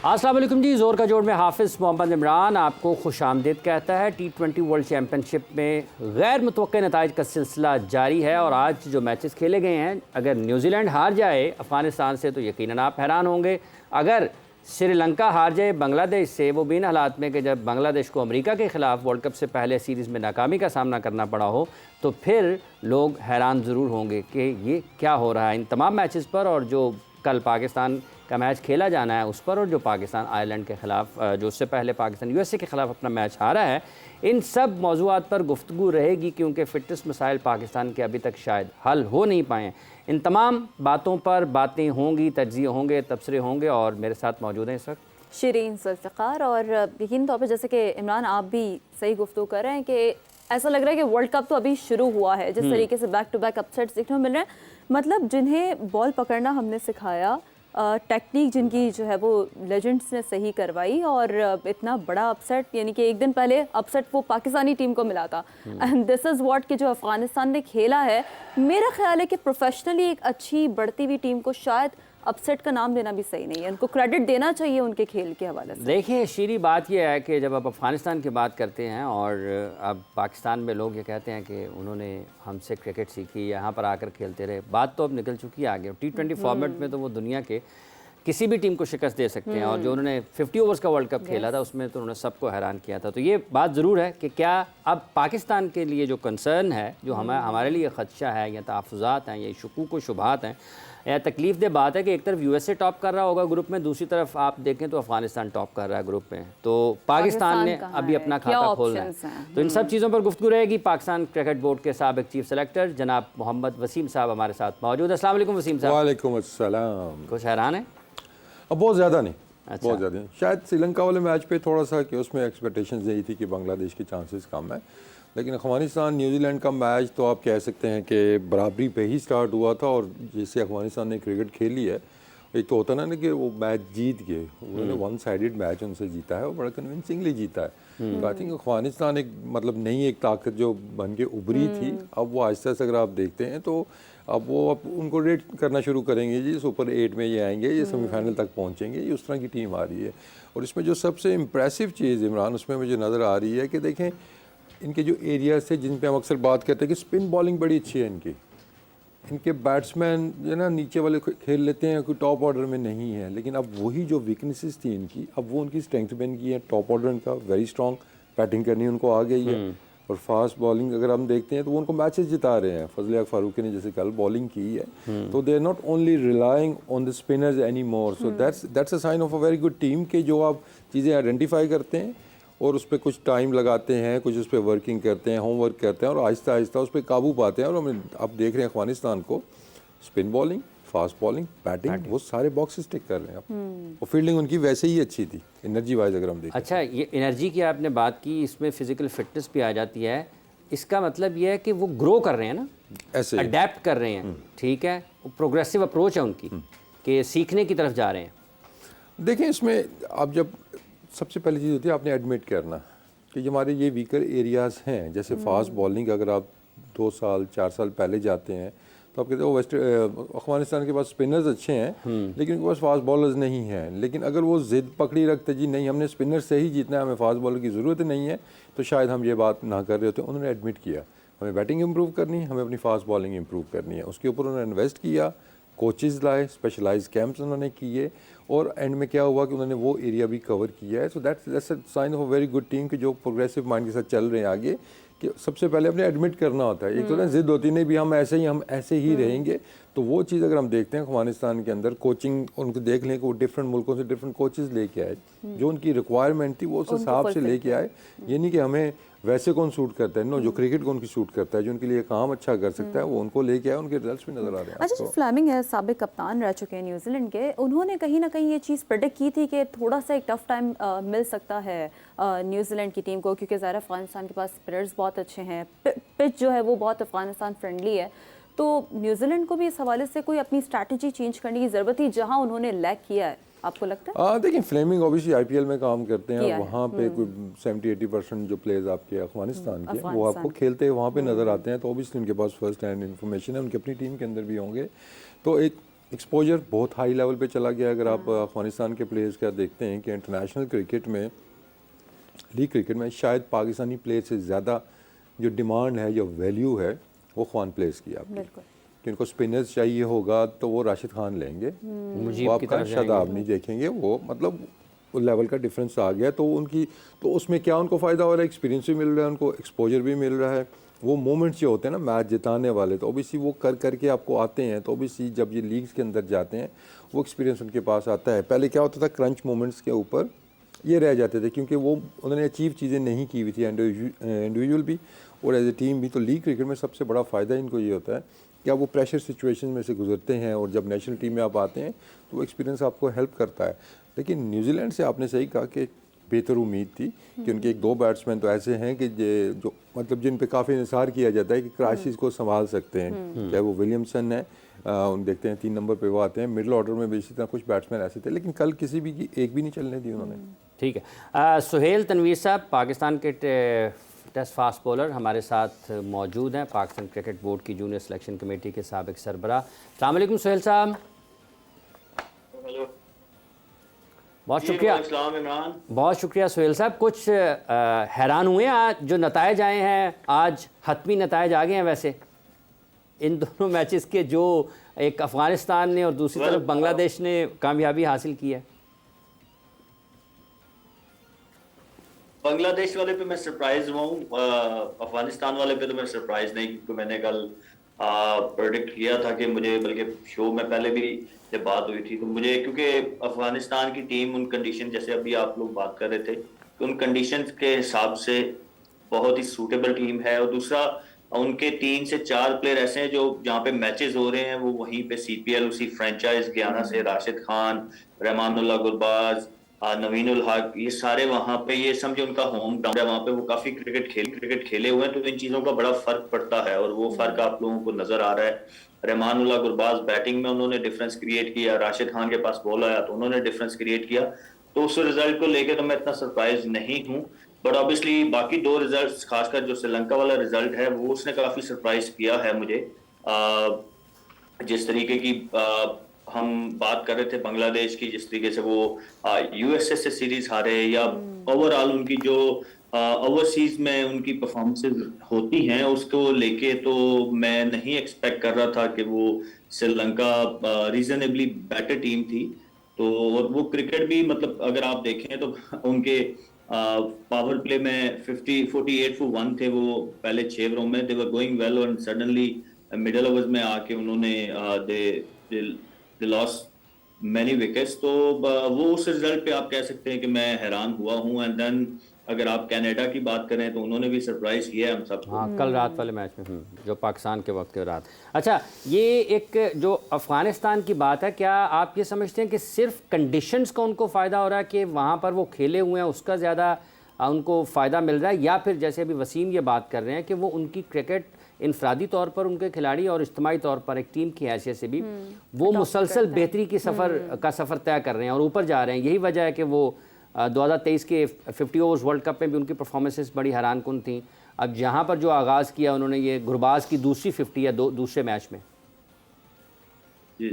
अस्सलाम वालेकुम जी। ज़ोर का जोड़ में हाफिज़ मोहम्मद इमरान आपको खुशामदीद कहता है। T20 वर्ल्ड चैम्पियनशिप में गैर मुतवक्के नताइज का सिलसिला जारी है और आज जो मैचेस खेले गए हैं, अगर न्यूजीलैंड हार जाए अफ़गानिस्तान से तो यकीनन आप हैरान होंगे। अगर श्रीलंका हार जाए बांग्लादेश से, वो भी इन हालात में कि जब बांग्लादेश को अमेरिका के ख़िलाफ़ वर्ल्ड कप से पहले सीरीज़ में नाकामी का सामना करना पड़ा हो, तो फिर लोग हैरान ज़रूर होंगे कि ये क्या हो रहा है इन तमाम मैचेस पर। और जो कल पाकिस्तान का मैच खेला जाना है उस पर, और जो पाकिस्तान आयरलैंड के ख़िलाफ़, जो उससे पहले पाकिस्तान यूएसए के ख़िलाफ़ अपना मैच हारा है, इन सब मौज़ूआत पर गुफ्तगू रहेगी क्योंकि फ़िटनेस मसाइल पाकिस्तान के अभी तक शायद हल हो नहीं पाए। इन तमाम बातों पर बातें होंगी, तज्ज़िये होंगे, तबसरे होंगे और मेरे साथ मौजूद हैं इस वक्त शिरीन जुल्फ़िकार। और यकीन तौर पर जैसे कि इमरान आप भी सही गुफ्तगू कर रहे हैं कि ऐसा लग रहा है कि वर्ल्ड कप तो अभी शुरू हुआ है। जिस तरीके से बैक टू बैक अपसेट्स देखने को मिल रहे हैं, मतलब जिन्हें बॉल पकड़ना हमने सिखाया, टेक्निक जिनकी जो है वो लेजेंड्स ने सही करवाई, और इतना बड़ा अपसेट, यानी कि एक दिन पहले अपसेट वो पाकिस्तानी टीम को मिला था। एंड दिस इज़ व्हाट कि जो अफ़गानिस्तान ने खेला है, मेरा ख्याल है कि प्रोफेशनली एक अच्छी बढ़ती हुई टीम को शायद अपसेट का नाम देना भी सही नहीं है। उनको क्रेडिट देना चाहिए उनके खेल के हवाले से। देखिए शीरी, बात यह है कि जब आप अफ़गानिस्तान की बात करते हैं और अब पाकिस्तान में लोग ये कहते हैं कि उन्होंने हमसे क्रिकेट सीखी, यहाँ पर आकर खेलते रहे, बात तो अब निकल चुकी है आगे। T20 फॉर्मेट में तो वो दुनिया के किसी भी टीम को शिकस्त दे सकते हैं, और जो उन्होंने 50 ओवर्स का वर्ल्ड कप खेला था उसमें तो उन्होंने सबको हैरान किया था। तो ये बात ज़रूर है कि क्या अब पाकिस्तान के लिए जो कंसर्न है, जो हमारे लिए ख़दशा है, या तहफ़्फ़ुज़ात हैं, या शुकूक व शुबहात हैं, या तकलीफ़ दे बात है कि एक तरफ यूएसए टॉप कर रहा होगा ग्रुप में, दूसरी तरफ आप देखें तो अफ़गानिस्तान टॉप कर रहा है ग्रुप में, तो पाकिस्तान ने अभी अपना खाता खोलना है। तो इन सब चीज़ों पर गुफ्तगू रहेगी। पाकिस्तान क्रिकेट बोर्ड के साबिक़ चीफ सेलेक्टर जनाब मोहम्मद वसीम साहब हमारे साथ मौजूद। अस्सलाम वालेकुम वसीम साहब। वालेकुम अस्सलाम। कुछ हैरान है? अब बहुत ज़्यादा नहीं। अच्छा। बहुत ज़्यादा नहीं। शायद श्रीलंका वाले मैच पे थोड़ा सा कि उसमें एक्सपेक्टेशंस यही थी कि बांग्लादेश के चांसेस कम है, लेकिन अफ़गानिस्तान न्यूजीलैंड का मैच तो आप कह सकते हैं कि बराबरी पे ही स्टार्ट हुआ था। और जैसे अफ़गानिस्तान ने क्रिकेट खेली है, एक तो होता ना कि वो मैच जीत गए, उन्होंने वन साइडेड मैच उनसे जीता है और बड़ा कन्विंसिंगली जीता है। तो आई थिंक अफ़गानिस्तान एक मतलब नई एक ताकत जो बन के उभरी थी, अब वो आहिस्ता से अगर आप देखते हैं तो अब उनको रेट करना शुरू करेंगे जी, सुपर 8 में ये आएंगे, ये सेमीफाइनल तक पहुंचेंगे, ये उस तरह की टीम आ रही है। और इसमें जो सबसे इम्प्रेसिव चीज़ इमरान उसमें मुझे नज़र आ रही है कि देखें इनके जो एरियाज थे जिन पे हम अक्सर बात करते हैं कि स्पिन बॉलिंग बड़ी अच्छी है इनके बैट्समैन जो ना नीचे वाले खेल लेते हैं, कोई टॉप ऑर्डर में नहीं है, लेकिन अब वही जो वीकनेसेस थी इनकी, अब वो उनकी स्ट्रेंथ बन गई है। टॉप ऑर्डर इनका वेरी स्ट्रॉन्ग, बैटिंग करनी उनको आ गई है, और फास्ट बॉलिंग अगर हम देखते हैं तो वो उनको मैचेस जिता रहे हैं। फजल हक फारूकी ने जैसे कल बॉलिंग की है, तो they are not only relying on the spinners any more. So that's a sign of a very good team के जो आप चीज़ें आइडेंटिफाई करते हैं और उस पर कुछ टाइम लगाते हैं, कुछ उस पर वर्किंग करते हैं, होमवर्क करते हैं और आहिस्ता आहिस्ता उस पर काबू पाते हैं। और हम आप देख रहे हैं अफगानिस्तान को, spin bowling, fast bowling, batting, वो सारे बॉक्सेस टिक कर रहे हैं अब। और फील्डिंग उनकी वैसे ही अच्छी थी एनर्जी वाइज अगर हम देखें। अच्छा, ये एनर्जी की आपने बात की, इसमें फ़िज़िकल फिटनेस भी आ जाती है। इसका मतलब ये है कि वो ग्रो कर रहे हैं ना, ऐसे अडेप्ट कर रहे हैं। ठीक है, प्रोग्रेसिव अप्रोच है उनकी कि सीखने की तरफ जा रहे हैं। देखें इसमें आप जब सबसे पहली चीज़ होती है आपने एडमिट करना कि हमारे ये वीकर एरियाज़ हैं। जैसे फास्ट बॉलिंग अगर आप 2 साल 4 साल पहले जाते हैं तो आप कहते हो अफगानिस्तान के पास स्पिनर्स अच्छे हैं, लेकिन उनके पास फास्ट बॉलर्स नहीं हैं। लेकिन अगर वो ज़िद पकड़ी रखते जी नहीं हमने स्पिनर से ही जीतना है, हमें फास्ट बॉलर की ज़रूरत नहीं है, तो शायद हम ये बात ना कर रहे होते। उन्होंने एडमिट किया हमें बैटिंग इंप्रूव करनी है, हमें अपनी फास्ट बॉलिंग इंप्रूव करनी है, उसके ऊपर उन्होंने इन्वेस्ट किया, कोचेज़ लाए, स्पेशलाइज कैंप्स उन्होंने किए, और एंड में क्या हुआ कि उन्होंने वो एरिया भी कवर किया है। So that's a sign of a very good team कि जो प्रोग्रेसिव माइंड के साथ चल रहे हैं आगे। कि सबसे पहले अपने एडमिट करना होता है। एक तो ना जिद होती नहीं भी हम ऐसे ही रहेंगे। तो वो चीज़ अगर हम देखते हैं अफगानिस्तान के अंदर कोचिंग उनको देख लें कि वो डिफरेंट मुल्कों से डिफरेंट कोचेज़ लेके आए, जो उनकी रिक्वायरमेंट थी वो उस हिसाब से लेके आए। ये नहीं कि हमें वैसे कौन सूट करता है, नो, जो क्रिकेट को उनकी सूट करता है, जो उनके लिए काम अच्छा कर सकता है, वो उनको लेके आए, उनके रिजल्ट्स भी नजर आ रहे हैं। अच्छा, जो फ्लेमिंग है, साबिक कप्तान रह चुके हैं न्यूजीलैंड के, उन्होंने कहीं ना कहीं ये चीज़ प्रेडिक्ट की थी कि थोड़ा सा एक टफ टाइम मिल सकता है न्यूजीलैंड की टीम को, क्योंकि ज़ाहिर अफगानिस्तान के पास स्पिनर्स बहुत अच्छे हैं, पिच जो है वो बहुत अफगानिस्तान फ्रेंडली है। तो न्यूजीलैंड को भी इस हवाले से कोई अपनी स्ट्रैटेजी चेंज करने की ज़रूरत थी जहाँ उन्होंने लैक किया है, आपको लगता है? देखिए फ्लेमिंग ऑब्वियसली आईपीएल में काम करते हैं, वहाँ पे कोई 70-80% जो प्लेयर्स आपके अफगानिस्तान के वो आपको खेलते हैं वहाँ पे नज़र आते हैं। तो ऑब्वियसली उनके पास फर्स्ट हैंड इन्फॉर्मेशन है, उनकी अपनी टीम के अंदर भी होंगे। तो एक एक्सपोजर बहुत हाई लेवल पे चला गया। अगर आप अफगानिस्तान के प्लेयर्स का देखते हैं कि इंटरनेशनल क्रिकेट में, लीग क्रिकेट में शायद पाकिस्तानी प्लेयर से ज़्यादा जो डिमांड है, जो वैल्यू है, वो ख्वान प्लेयर्स की आपकी। बिल्कुल। कि उनको स्पिनर्स चाहिए होगा तो वो राशिद खान लेंगे, वो आपका शादाब नहीं देखेंगे। वो मतलब वो लेवल का डिफरेंस आ गया। तो उनकी तो उसमें क्या उनको फ़ायदा हो रहा है, एक्सपीरियंस भी मिल रहा है, उनको एक्सपोजर भी मिल रहा है। वो मोमेंट्स जो होते हैं ना मैच जिताने वाले, तो ओबियसली वो कर करके आपको आते हैं। तो ओबियसली जब ये लीग्स के अंदर जाते हैं वो एक्सपीरियंस उनके पास आता है। पहले क्या होता था, क्रंच मोमेंट्स के ऊपर ये रह जाते थे क्योंकि वो उन्होंने अचीव चीज़ें नहीं की हुई थी, इंडिविजुअल भी और एज ए टीम भी। तो लीग क्रिकेट में सबसे बड़ा फ़ायदा इनको ये होता है कि आप वो प्रेशर सिचुएशन में से गुजरते हैं और जब नेशनल टीम में आप आते हैं तो वो एक्सपीरियंस आपको हेल्प करता है। लेकिन न्यूजीलैंड से आपने सही कहा कि बेहतर उम्मीद थी कि उनके एक दो बैट्समैन तो ऐसे हैं कि जो मतलब जिन पे काफ़ी इंतज़ार किया जाता है कि क्राइसिस को संभाल सकते हैं। चाहे वो विलियमसन है, उन देखते हैं 3 नंबर पे वो आते हैं। मिडिल ऑर्डर में भी इसी तरह कुछ बैट्समैन ऐसे थे, लेकिन कल किसी भी की एक भी नहीं चलने दी उन्होंने। ठीक है। सुहेल तनवीर साहब, पाकिस्तान के टेस्ट फास्ट बॉलर हमारे साथ मौजूद हैं, पाकिस्तान क्रिकेट बोर्ड की जूनियर सिलेक्शन कमेटी के साबिक सरबराह। अस्सलाम वालेकुम सुहेल साहब। बहुत शुक्रिया। बहुत शुक्रिया सुहेल साहब। कुछ हैरान हुए आज जो नतायज आए हैं, आज हतमी नतायज आ गए हैं वैसे इन दोनों मैचेस के, जो एक अफ़गानिस्तान ने और दूसरी तरफ बांग्लादेश ने कामयाबी हासिल की है। बांग्लादेश वाले पे मैं सरप्राइज हुआ हूँ, अफगानिस्तान वाले पे तो मैं सरप्राइज नहीं, क्योंकि मैंने कल प्रेडिक्ट किया था कि मुझे, बल्कि शो में पहले भी जब बात हुई थी तो मुझे, क्योंकि अफगानिस्तान की टीम उन कंडीशन, जैसे अभी आप लोग बात कर रहे थे, कि उन कंडीशन के हिसाब से बहुत ही सूटेबल टीम है। और दूसरा, उनके 3 से 4 प्लेयर ऐसे हैं जो जहाँ पे मैचेस हो रहे हैं वो वहीं पे सीपीएल उसी फ्रेंचाइज गयाना से, राशिद खान, रहमानुल्लाह गुरबाज, नवीन उल हक, ये सारे वहां पे, ये समझे उनका होम ग्राउंड है, वहां पे वो काफी क्रिकेट खेले हुए हैं। तो इन चीजों का बड़ा फर्क पड़ता है और वो फर्क आप लोगों को नजर आ रहा है। रहमानुल्लाह गुरबाज बैटिंग में उन्होंने डिफरेंस क्रिएट किया, राशिद खान के पास बॉल आया तो उन्होंने डिफरेंस क्रिएट किया। तो उस रिजल्ट को लेकर तो मैं इतना सरप्राइज नहीं हूँ, बट ऑब्वियसली बाकी 2 रिजल्ट, खासकर जो श्रीलंका वाला रिजल्ट है वो उसने काफी सरप्राइज किया है मुझे। जिस तरीके की हम बात कर रहे थे बांग्लादेश की, जिस तरीके से वो यूएसए से सीरीज हारे, या ओवरऑल उनकी जो ओवरसीज में उनकी परफॉर्मेंसेस होती हैं उसको लेके, तो मैं नहीं एक्सपेक्ट कर रहा था कि वो श्रीलंका रीजनेबली बेटर टीम थी। तो और वो क्रिकेट भी, मतलब अगर आप देखें तो उनके पावर प्ले में 48 for 1 थे वो पहले 6 ओवरों में, दे वर गोइंग वेल, और सडनली मिडिल ओवर्स में आके उन्होंने दे लॉस्ट मैनी विकेट्स। तो वो उस रिजल्ट पे आप कह सकते हैं कि मैं हैरान हुआ हूँ। एंड देन अगर आप कनाडा की बात करें तो उन्होंने भी सरप्राइज किया है हम सबको। हाँ, कल रात वाले मैच में जो पाकिस्तान के वक्त के रात। अच्छा, ये एक जो अफ़गानिस्तान की बात है, क्या आप ये समझते हैं कि सिर्फ कंडीशंस का उनको फ़ायदा हो रहा है कि वहाँ पर वो खेले हुए हैं उसका ज़्यादा उनको फ़ायदा मिल रहा है, या फिर जैसे अभी वसीम ये बात कर रहे हैं कि वो उनकी क्रिकेट इनफरादी तौर पर उनके खिलाड़ी और इज्तिमाई तौर पर एक टीम की हैसियत से भी वो मुसलसल बेहतरी की सफ़र तय कर रहे हैं और ऊपर जा रहे हैं। यही वजह है कि वो 2023 के 50 ओवर्स वर्ल्ड कप में भी उनकी परफॉर्मेंसेस बड़ी हैरानकुन थी। अब जहाँ पर जो आगाज़ किया उन्होंने, ये गुरबाज की दूसरी 50 है दूसरे मैच में। जी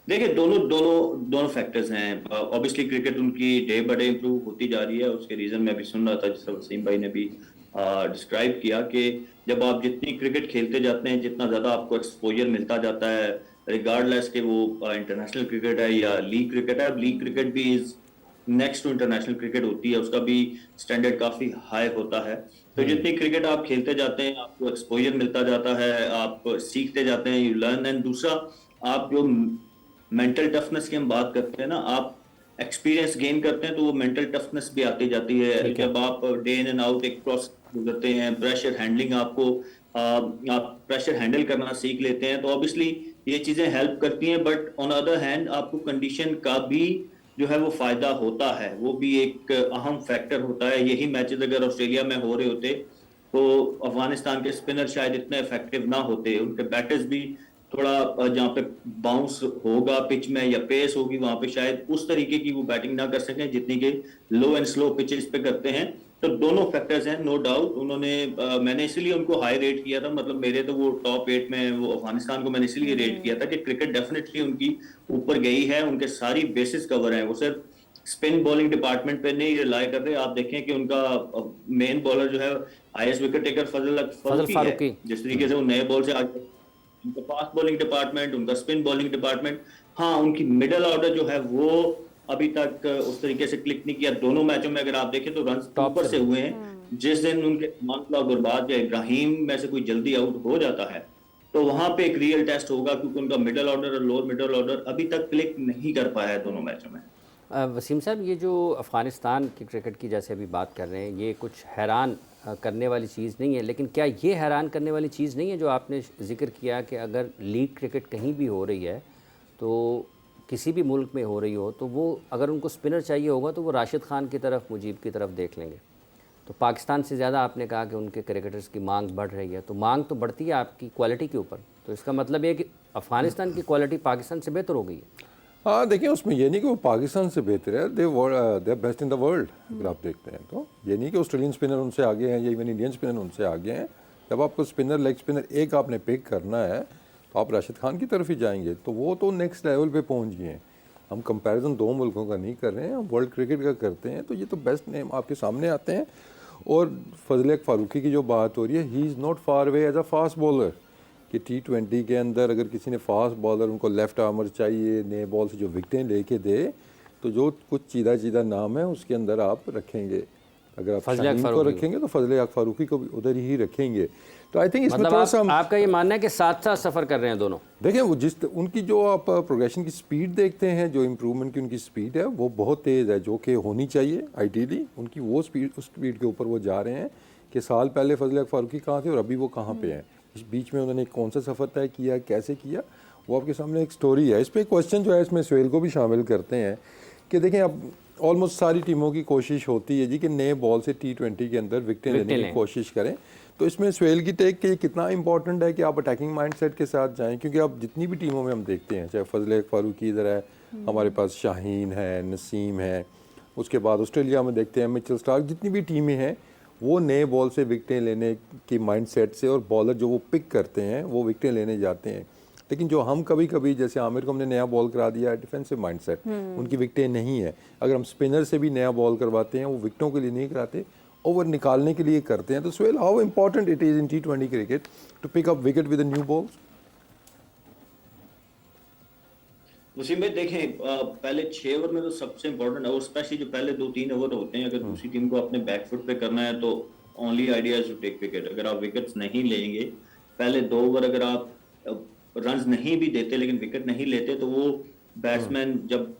देखिए, दोनों फैक्टर्स हैं। ऑब्वियसली क्रिकेट उनकी डे बाय डे इंप्रूव होती जा रही है। उसके रीज़न मैं भी सुन रहा था, जिस वसीम भाई ने भी डिस्क्राइब किया, कि जब आप जितनी क्रिकेट खेलते जाते हैं, जितना ज़्यादा आपको एक्सपोजर मिलता जाता है, रिगार्डलेस के वो इंटरनेशनल क्रिकेट है या लीग क्रिकेट है। अब लीग क्रिकेट भी is next to international cricket होती है, उसका भी स्टैंडर्ड काफ़ी हाई होता है। तो जितनी क्रिकेट आप खेलते जाते हैं, आपको एक्सपोजर मिलता जाता है, आप सीखते जाते हैं, यू लर्न। एंड दूसरा, आप जो मेंटल टफनेस की हम बात करते हैं ना, आप एक्सपीरियंस गेन करते हैं तो वो मेंटल टफनेस भी आती जाती है। जब आप डे इन एंड आउट एक प्रोसेस गुजरते हैं, प्रेशर हैंडलिंग, आपको आप प्रेशर हैंडल करना सीख लेते हैं, तो ऑब्वियसली ये चीजें हेल्प करती हैं। बट ऑन अदर हैंड आपको कंडीशन का भी जो है वो फायदा होता है, वो भी एक अहम फैक्टर होता है। यही मैचेस अगर ऑस्ट्रेलिया में हो रहे होते तो अफगानिस्तान के स्पिनर शायद इतने इफेक्टिव ना होते, उनके बैटर्स भी थोड़ा जहाँ पे बाउंस होगा पिच में या पेस होगी, वहां पे शायद उस तरीके की वो बैटिंग ना कर सकें जितनी के लो एंड स्लो पिचेस पे करते हैं। तो दोनों फैक्टर्स हैं, नो डाउट। उन्होंने मैंने इसीलिए उनको हाई रेट किया था, मतलब मेरे तो वो टॉप 8 में, वो अफगानिस्तान को मैंने इसीलिए रेट किया था कि क्रिकेट डेफिनेटली उनकी ऊपर गई है, उनके सारी बेसिस कवर हैं। वो सिर्फ स्पिन बॉलिंग डिपार्टमेंट पे नहीं रिलाई कर रहे। आप देखें कि उनका मेन बॉलर जो है हाईएस्ट विकेट टेकर फजल फारूकी है। जिस तरीके से वो नए बॉल से आगे, उनका फास्ट बॉलिंग डिपार्टमेंट, उनका स्पिन बॉलिंग डिपार्टमेंट, हाँ उनकी मिडिल ऑर्डर जो है वो अभी तक उस तरीके से क्लिक नहीं किया। दोनों मैचों में अगर आप देखें तो रन ऊपर से हुए हैं। जिस दिन उनके मानला गुरबाज या इब्राहिम में से कोई जल्दी आउट हो जाता है तो वहां पे एक रियल टेस्ट होगा, क्योंकि उनका मिडिल ऑर्डर और लोअर मिडिल ऑर्डर अभी तक क्लिक नहीं कर पाया है दोनों मैचों में। वसीम साहब, ये जो अफ़गानिस्तान की क्रिकेट की जैसे अभी बात कर रहे हैं, ये कुछ हैरान करने वाली चीज़ नहीं है, लेकिन क्या ये हैरान करने वाली चीज़ नहीं है जो आपने जिक्र किया कि अगर लीग क्रिकेट कहीं भी हो रही है तो किसी भी मुल्क में हो रही हो तो वो अगर उनको स्पिनर चाहिए होगा तो वो राशिद खान की तरफ, मुजीब की तरफ देख लेंगे। तो पाकिस्तान से ज़्यादा आपने कहा कि उनके क्रिकेटर्स की मांग बढ़ रही है, तो मांग तो बढ़ती है आपकी क्वालिटी के ऊपर, तो इसका मतलब ये कि अफ़गानिस्तान की क्वालिटी पाकिस्तान से बेहतर हो गई है। हाँ देखिए, उसमें ये नहीं कि वो पाकिस्तान से बेहतर है, they are best in the world. अगर आप देखते हैं तो ये नहीं कि ऑस्ट्रेलियन स्पिनर उनसे आगे हैं या इवन इंडियन स्पिनर उनसे आगे हैं। जब आपको स्पिनर, लेग स्पिनर एक आपने पिक करना है तो आप राशिद खान की तरफ ही जाएंगे, तो वो तो नेक्स्ट लेवल पे पहुंच गए हैं। हम कंपैरिजन दो मुल्कों का नहीं कर रहे हैं, हम वर्ल्ड क्रिकेट का करते हैं, तो ये तो बेस्ट नेम आपके सामने आते हैं। और फजल फारूकी की जो बात हो रही है, he is not far away as a fast bowler कि T20 के अंदर अगर किसी ने फास्ट बॉलर, उनको लेफ्ट आर्मर चाहिए, नए बॉल से जो विकटें लेके दे, तो जो कुछ चीदा नाम है उसके अंदर आप रखेंगे। अगर आप शाहीन को रखेंगे तो फजल फारूकी को भी उधर ही रखेंगे। तो आई थिंक इसमें मतलब थोड़ा सा आपका ये मानना है कि साथ साथ सफ़र कर रहे हैं दोनों। देखिए, वो जिस उनकी जो आप प्रोग्रेशन की स्पीड देखते हैं, जो इम्प्रूवमेंट की उनकी स्पीड है वो बहुत तेज़ है, जो कि होनी चाहिए आइडियली। उनकी वो स्पीड, उस स्पीड के ऊपर वो जा रहे हैं कि साल पहले फजल फारूकी कहाँ थे और अभी वो कहाँ पे हैं। इस बीच में उन्होंने कौन सा सफ़र तय किया, कैसे किया, वो आपके सामने एक स्टोरी है। इस पर एक क्वेश्चन जो है, इसमें सुहेल को भी शामिल करते हैं कि देखें, अब ऑलमोस्ट सारी टीमों की कोशिश होती है जी कि नए बॉल से T20 के अंदर विकटें लेने की कोशिश करें। तो इसमें सुहेल की टेक कि ये कितना इंपॉर्टेंट है कि आप अटैकिंग माइंडसेट के साथ जाएं, क्योंकि आप जितनी भी टीमों में हम देखते हैं, चाहे फजल फारूकी इधर है, हमारे पास शाहीन है, नसीम है, उसके बाद ऑस्ट्रेलिया में देखते हैं मिचेल स्टार्क, जितनी भी टीमें हैं वो नए बॉल से विकटें लेने की माइंडसेट से, और बॉलर जो वो पिक करते हैं वो विकटें लेने जाते हैं। लेकिन जो हम कभी कभी, जैसे आमिर को हमने नया बॉल करा दिया है, डिफेंसिव माइंडसेट, उनकी विकटें नहीं है। अगर हम स्पिनर से भी नया बॉल करवाते हैं, वो विकटों के लिए नहीं कराते, ओवर निकालने के लिए करते हैं। तो Suhail, how important it is in T20 cricket to pick up wicket with new balls? उसी में देखें, पहले 6 ओवर में तो सबसे इंपॉर्टेंट है, और स्पेशली जो पहले 2-3 ओवर होते हैं, अगर दूसरी टीम को अपने बैकफुट पे करना है तो only idea is to take wicket. अगर आप विकेट्स नहीं लेंगे, पहले 2 ओवर अगर आप रन्स नहीं भी देते लेकिन विकेट नहीं लेते, तो वो बैट्समैन जब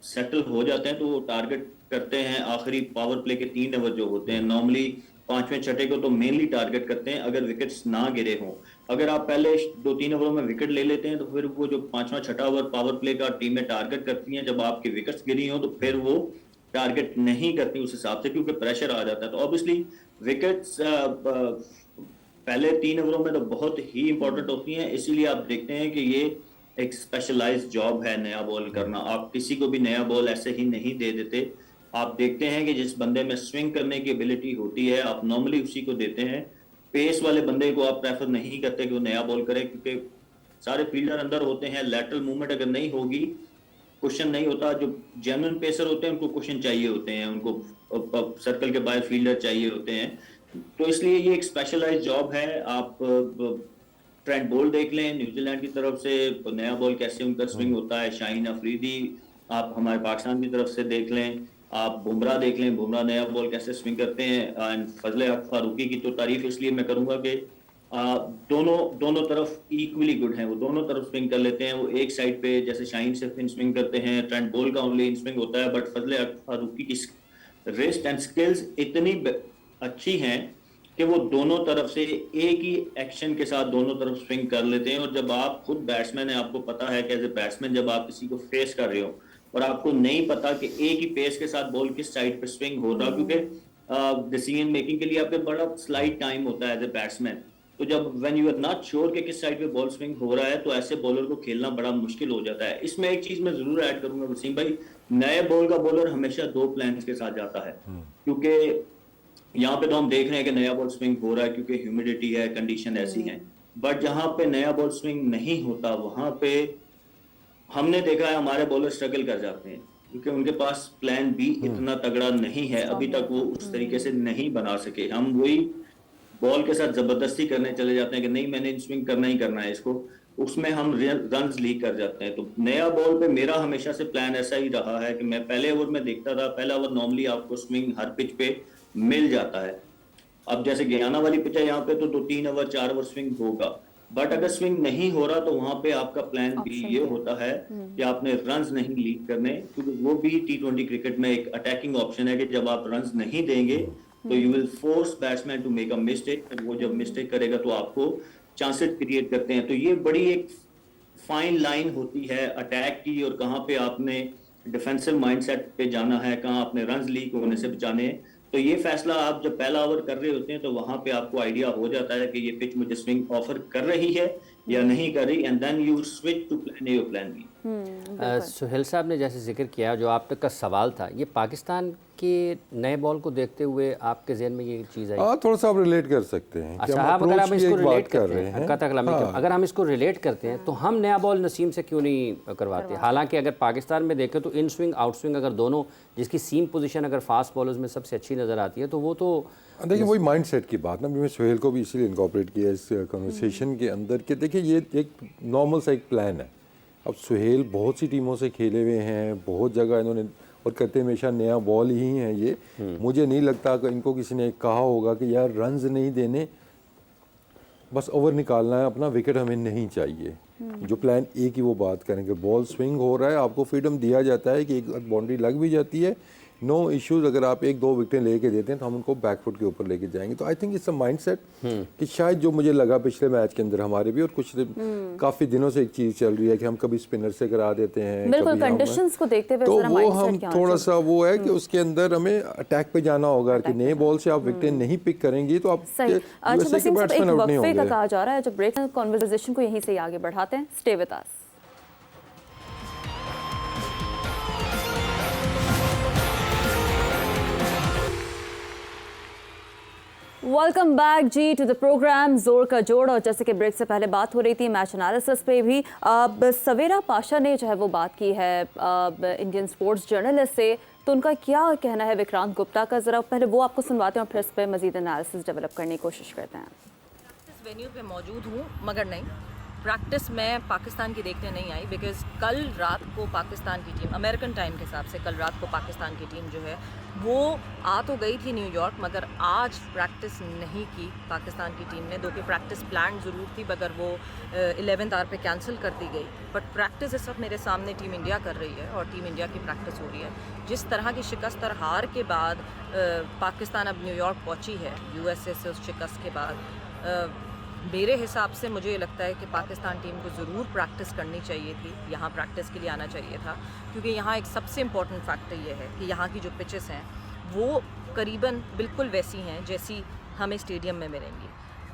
सेटल हो जाते हैं तो वो टारगेट करते हैं आखिरी पावर प्ले के 3 ओवर जो होते हैं, नॉर्मली 5वें छठे को तो मेनली टारगेट करते हैं अगर विकेट्स ना गिरे हों। अगर आप पहले 2-3 ओवरों में विकेट ले लेते हैं तो फिर वो जो 5वां छठा ओवर पावर प्ले का टीमें टारगेट करती हैं, जब आपकी विकेट्स गिरी हो तो फिर वो टारगेट नहीं करती उस हिसाब से, क्योंकि प्रेशर आ जाता है। तो ऑब्वियसली विकेट्स पहले 3 ओवरों में तो बहुत ही इंपॉर्टेंट होती हैं। इसीलिए आप देखते हैं कि ये एक स्पेशलाइज्ड जॉब है नया बॉल करना। आप किसी को भी नया बॉल ऐसे ही नहीं दे देते। आप देखते हैं कि जिस बंदे में स्विंग करने की एबिलिटी होती है, आप नॉर्मली उसी को देते हैं। पेस वाले बंदे को आप प्रेफर नहीं करते कि वो नया बॉल करे, क्योंकि सारे फील्डर अंदर होते हैं। लैटरल मूवमेंट अगर नहीं होगी, क्वेश्चन नहीं होता। जो जेन्युइन पेसर होते हैं उनको क्वेश्चन चाहिए होते हैं, उनको सर्कल के बाहर फील्डर चाहिए होते हैं। तो इसलिए ये एक स्पेशलाइज्ड जॉब है। आप ट्रेंट बोल्ट देख लें न्यूजीलैंड की तरफ से, नया बॉल कैसे उनका स्विंग होता है। शाहीन अफरीदी आप हमारे पाकिस्तान की तरफ से देख लें। आप बुमराह देख लें, बुमराह नया बॉल कैसे स्विंग करते हैं। एंड फजल फारूकी की तो तारीफ इसलिए मैं करूंगा कि दोनों तरफ इक्वली गुड हैं। वो दोनों तरफ स्विंग कर लेते हैं। वो एक साइड पे जैसे शाहीन सिर्फ इन स्विंग करते हैं, ट्रेंट बोल्ट का ओनली इन स्विंग होता है, बट फजल फारूकी की रिस्ट एंड स्किल्स इतनी अच्छी हैं कि वो दोनों तरफ से एक ही एक्शन के साथ दोनों तरफ स्विंग कर लेते हैं। और जब आप खुद बैट्समैन हैं, आपको पता है कि एज ए बैट्समैन जब आप किसी को फेस कर रहे हो और आपको नहीं पता कि एक ही पेस के साथ बॉल किस साइड पे स्विंग हो रहा, क्योंकि डिसीजन मेकिंग के लिए आपके बड़ा स्लाइड टाइम होता है एज ए बैट्समैन। तो जब when you are not sure कि किस साइड पे बॉल स्विंग हो रहा है, तो ऐसे बॉलर को खेलना बड़ा मुश्किल हो जाता है। इसमें एक चीज मैं जरूर ऐड करूंगा वसीम भाई, नए बॉल का बॉलर हमेशा 2 प्लान्स के साथ जाता है, क्योंकि यहाँ पे तो हम देख रहे हैं कि नया बॉल स्विंग हो रहा है क्योंकि ह्यूमिडिटी है, कंडीशन ऐसी है। बट जहाँ पे नया बॉल स्विंग नहीं होता वहां पे हमने देखा है हमारे बॉलर स्ट्रगल कर जाते हैं क्योंकि उनके पास प्लान बी इतना तगड़ा नहीं है, अभी तक वो उस तरीके से नहीं बना सके। हम वही बॉल के साथ जबरदस्ती करने चले जाते हैं कि नहीं मैंने स्विंग करना ही करना है इसको, उसमें हम रन लीक कर जाते हैं। तो नया बॉल पे मेरा हमेशा से प्लान ऐसा ही रहा है कि मैं पहले ओवर में देखता था, पहला ओवर नॉर्मली आपको स्विंग हर पिच पे मिल जाता है। अब जैसे गयाना वाली पिच है यहाँ पे तो 2-3 ओवर 4 ओवर स्विंग होगा, बट अगर स्विंग नहीं हो रहा तो वहां पे आपका प्लान बी ये होता है कि आपने रन्स नहीं लीक करने, क्योंकि वो भी T20 क्रिकेट में एक अटैकिंग ऑप्शन है कि जब आप रन्स नहीं देंगे तो you will force batsman to make a mistake, वो जब मिस्टेक करेगा तो आपको चांसेस क्रिएट करते हैं। तो ये बड़ी एक फाइन लाइन होती है अटैक की और कहाँ पे आपने डिफेंसिव माइंडसेट पे जाना है, कहाँ आपने रन्स लीक होने से बचाने हैं। तो ये फैसला आप जब पहला ओवर कर रहे होते हैं तो वहां पे आपको आइडिया हो जाता है कि ये पिच मुझे स्विंग ऑफर कर रही है या नहीं कर रही, and then you switch to plan A और प्लान बी। सुहेल साहब ने जैसे जिक्र किया, जो आप तक का सवाल था, ये पाकिस्तान के नए बॉल को देखते हुए आपके ज़हन में ये चीज़ आई? हाँ, थोड़ा सा आप रिलेट कर सकते हैं। अच्छा, आप अगर हम इसको रिलेट करते हैं, अगर हम इसको रिलेट करते हैं तो हम नया बॉल नसीम से क्यों नहीं करवाते? हालांकि अगर पाकिस्तान में देखें तो इन स्विंग आउट स्विंग अगर दोनों, जिसकी सीम पोजीशन अगर फास्ट बॉलर्स में सबसे अच्छी नज़र आती है तो वो तो देखिए वही माइंडसेट की बात ना, मैं सुहेल को भी इसीलिए इनकॉर्पोरेट किया इस कन्वर्सेशन के अंदर कि देखिए ये एक नॉर्मल सा एक प्लान है। अब सुहेल बहुत सी टीमों से खेले हुए हैं, बहुत जगह इन्होंने और करते हमेशा नया बॉल ही है ये। मुझे नहीं लगता कि इनको किसी ने कहा होगा कि यार रन्स नहीं देने, बस ओवर निकालना है अपना, विकेट हमें नहीं चाहिए। जो प्लान ए की वो बात करेंगे, बॉल स्विंग हो रहा है, आपको फ्रीडम दिया जाता है कि एक बाउंड्री लग भी जाती है, नो इश्यूज। अगर आप 1-2 विकेटें लेके देते हैं तो हम उनको बैकफुट के ऊपर लेके जाएंगे। तो I think it's a mindset कि शायद जो मुझे लगा पिछले मैच के अंदर हमारे भी और कुछ काफी दिनों से एक चीज चल रही है कि हम कभी स्पिनर से करा देते हैं, बिल्कुल कंडीशंस को देखते हुए, तो वो हम थोड़ा सा वो है कि उसके अंदर हमें अटैक पे जाना होगा कि नए बॉल से आप विकेटें नहीं पिक करेंगी तो आप बैट्समैन आउट नहीं होंगे। कहा जा रहा है जब ब्रेक कॉन्वर्सेशन को यहीं से आगे बढ़ाते हैं। Stay with us. Welcome back ji to the program जोर का जोड़। और जैसे कि ब्रेक से पहले बात हो रही थी मैच एनालिसिस पे भी, अब सवेरा पाशा ने जो है वो बात की है इंडियन स्पोर्ट्स जर्नलिस्ट से, तो उनका क्या कहना है विक्रांत गुप्ता का, ज़रा पहले वो आपको सुनवाते हैं और फिर इस पर मजीद एनालिसिस डेवलप करने की कोशिश करते हैं। इस वेन्यू पे मौजूद हूँ मगर नहीं, प्रैक्टिस मैं पाकिस्तान की देखने नहीं आई, बिकॉज़ कल रात को पाकिस्तान की टीम, अमेरिकन टाइम के हिसाब से कल रात को पाकिस्तान की टीम जो है वो आ तो गई थी न्यूयॉर्क, मगर आज प्रैक्टिस नहीं की पाकिस्तान की टीम ने। दो कि प्रैक्टिस प्लान ज़रूर थी मगर वो 11th आवर पे कैंसिल कर दी गई। बट प्रैक्टिस इस वक्त मेरे सामने टीम इंडिया कर रही है और टीम इंडिया की प्रैक्टिस हो रही है। जिस तरह की शिकस्त और हार के बाद पाकिस्तान अब न्यूयॉर्क पहुँची है यूएसए से उस शिकस्त के बाद, मेरे हिसाब से मुझे लगता है कि पाकिस्तान टीम को ज़रूर प्रैक्टिस करनी चाहिए थी, यहाँ प्रैक्टिस के लिए आना चाहिए था, क्योंकि यहाँ एक सबसे इम्पॉर्टेंट फैक्टर ये है कि यहाँ की जो पिचेस हैं वो करीबन बिल्कुल वैसी हैं जैसी हमें स्टेडियम में मिलेंगी।